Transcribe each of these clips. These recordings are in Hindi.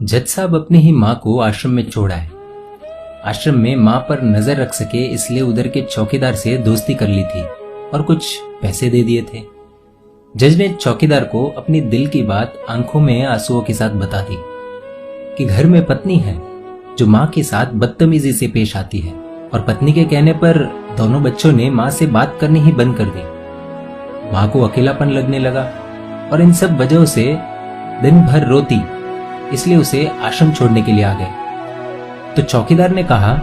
जज साहब अपनी ही माँ को आश्रम में छोड़ आए। आश्रम में माँ पर नजर रख सके इसलिए उधर के चौकीदार से दोस्ती कर ली थी और कुछ पैसे दे दिए थे। जज ने चौकीदार को अपनी दिल की बात आंखों में आंसुओं के साथ बता दी कि घर में पत्नी है जो माँ के साथ बदतमीजी से पेश आती है और पत्नी के कहने पर दोनों बच्चों ने माँ से बात करनी ही बंद कर दी। माँ को अकेलापन लगने लगा और इन सब वजहों से दिन भर रोती, इसलिए उसे आश्रम छोड़ने के लिए आ गए। तो चौकीदार ने कहा,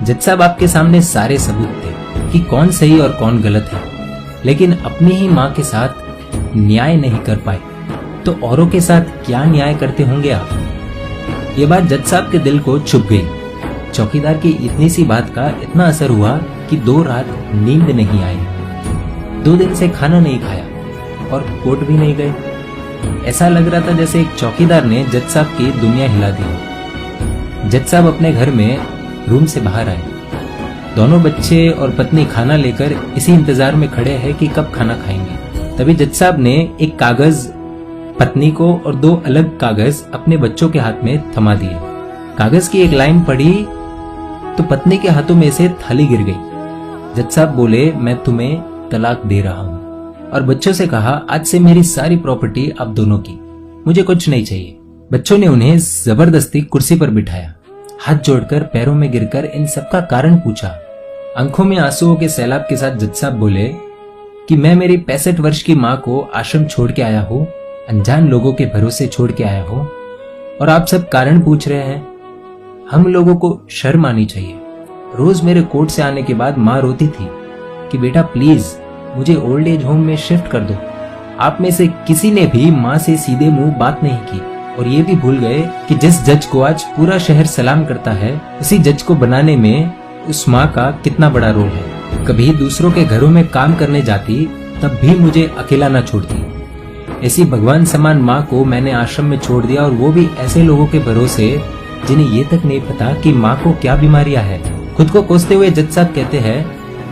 जज साहब आपके सामने सारे सबूत थे कि कौन सही और कौन गलत है, लेकिन अपनी ही माँ के साथ न्याय नहीं कर पाए तो औरों के साथ क्या न्याय करते होंगे आप। ये बात जज साहब के दिल को छुप गई। चौकीदार की इतनी सी बात का इतना असर हुआ कि 2 रात नींद नहीं आई, 2 दिन से खाना नहीं खाया और कोर्ट भी नहीं गए। ऐसा लग रहा था जैसे एक चौकीदार ने जज साहब की दुनिया हिला दी। जज साहब अपने घर में रूम से बाहर आए। दोनों बच्चे और पत्नी खाना लेकर इसी इंतजार में खड़े हैं कि कब खाना खाएंगे। तभी जज साहब ने एक कागज पत्नी को और 2 अलग कागज अपने बच्चों के हाथ में थमा दिए। कागज की एक लाइन पढ़ी तो पत्नी के हाथों में से थाली गिर गई। जज साहब बोले, मैं तुम्हें तलाक दे रहा हूँ, और बच्चों से कहा, आज से मेरी सारी प्रॉपर्टी आप दोनों की, मुझे कुछ नहीं चाहिए। बच्चों ने उन्हें जबरदस्ती कुर्सी पर बिठाया, हाथ जोड़कर पैरों में गिरकर इन सबका कारण पूछा। आंखों में आंसुओं के सैलाब के साथ जज साहब बोले कि मैं मेरी 65 वर्ष की माँ को आश्रम छोड़ के आया हूँ, अनजान लोगों के भरोसे छोड़ के आया हूँ, और आप सब कारण पूछ रहे हैं। हम लोगों को शर्म आनी चाहिए। रोज मेरे कोर्ट से आने के बाद माँ रोती थी कि बेटा प्लीज मुझे ओल्ड एज होम में शिफ्ट कर दो। आप में से किसी ने भी माँ से सीधे मुंह बात नहीं की और ये भी भूल गए कि जिस जज को आज पूरा शहर सलाम करता है, उसी जज को बनाने में उस माँ का कितना बड़ा रोल है। कभी दूसरों के घरों में काम करने जाती तब भी मुझे अकेला ना छोड़ती। ऐसी भगवान समान माँ को मैंने आश्रम में छोड़ दिया, और वो भी ऐसे लोगों के भरोसे जिन्हें ये तक नहीं पता कि माँ को क्या बीमारियां है। खुद को कोसते हुए जज साहब कहते हैं,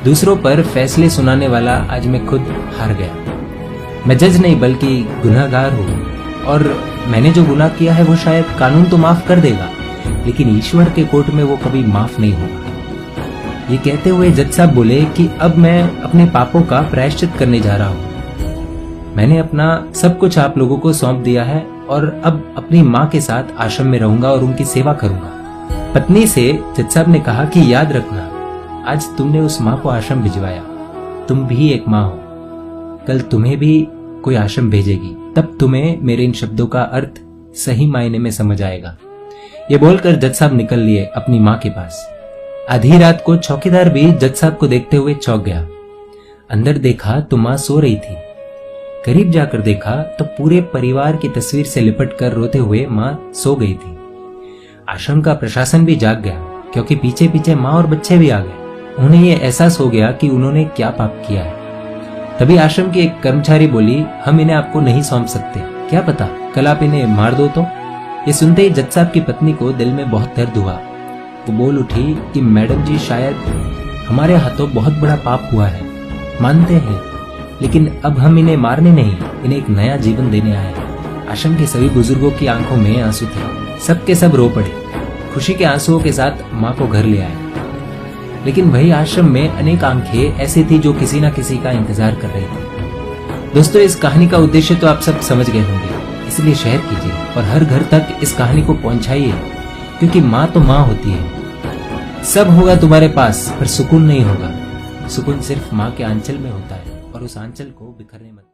दूसरों पर फैसले सुनाने वाला आज मैं खुद हार गया। मैं जज नहीं बल्कि गुनाहगार हूँ, और मैंने जो गुनाह किया है वो शायद कानून तो माफ कर देगा, लेकिन ईश्वर के कोर्ट में वो कभी माफ नहीं होगा। ये कहते हुए जज साहब बोले कि अब मैं अपने पापों का प्रायश्चित करने जा रहा हूँ। मैंने अपना सब कुछ आप लोगों को सौंप दिया है और अब अपनी माँ के साथ आश्रम में रहूंगा और उनकी सेवा करूंगा। पत्नी से जज साहब ने कहा कि याद रखना, आज तुमने उस माँ को आश्रम भिजवाया, तुम भी एक माँ हो, कल तुम्हें भी कोई आश्रम भेजेगी, तब तुम्हें मेरे इन शब्दों का अर्थ सही मायने में समझ आएगा। ये बोलकर जज साहब निकल लिए अपनी माँ के पास। आधी रात को चौकीदार भी जज साहब को देखते हुए चौंक गया। अंदर देखा तो माँ सो रही थी। करीब जाकर देखा तो पूरे परिवार की तस्वीर से लिपट कर रोते हुए माँ सो गई थी। आश्रम का प्रशासन भी जाग गया, क्योंकि पीछे पीछे माँ और बच्चे भी आ गए। उन्हें ये एहसास हो गया कि उन्होंने क्या पाप किया है। तभी आश्रम की एक कर्मचारी बोली, हम इन्हें आपको नहीं सौंप सकते, क्या पता कल आप इन्हें मार दो तो। ये सुनते ही जज साहब की पत्नी को दिल में बहुत दर्द हुआ। वो बोल उठी कि मैडम जी, शायद हमारे हाथों बहुत बड़ा पाप हुआ है, मानते हैं, लेकिन अब हम इन्हें मारने नहीं, इन्हें एक नया जीवन देने आए हैं। आश्रम के सभी बुजुर्गों की आंखों में आंसू थे, सबके सब रो पड़े। खुशी के आंसुओं के साथ माँ को घर ले आए। लेकिन वही आश्रम में अनेक आंखें ऐसी थी जो किसी न किसी का इंतजार कर रही थी। दोस्तों, इस कहानी का उद्देश्य तो आप सब समझ गए होंगे, इसलिए शेयर कीजिए और हर घर तक इस कहानी को पहुंचाइए, क्योंकि माँ तो माँ होती है। सब होगा तुम्हारे पास पर सुकून नहीं होगा। सुकून सिर्फ माँ के आंचल में होता है, और उस आंचल को बिखरने मत।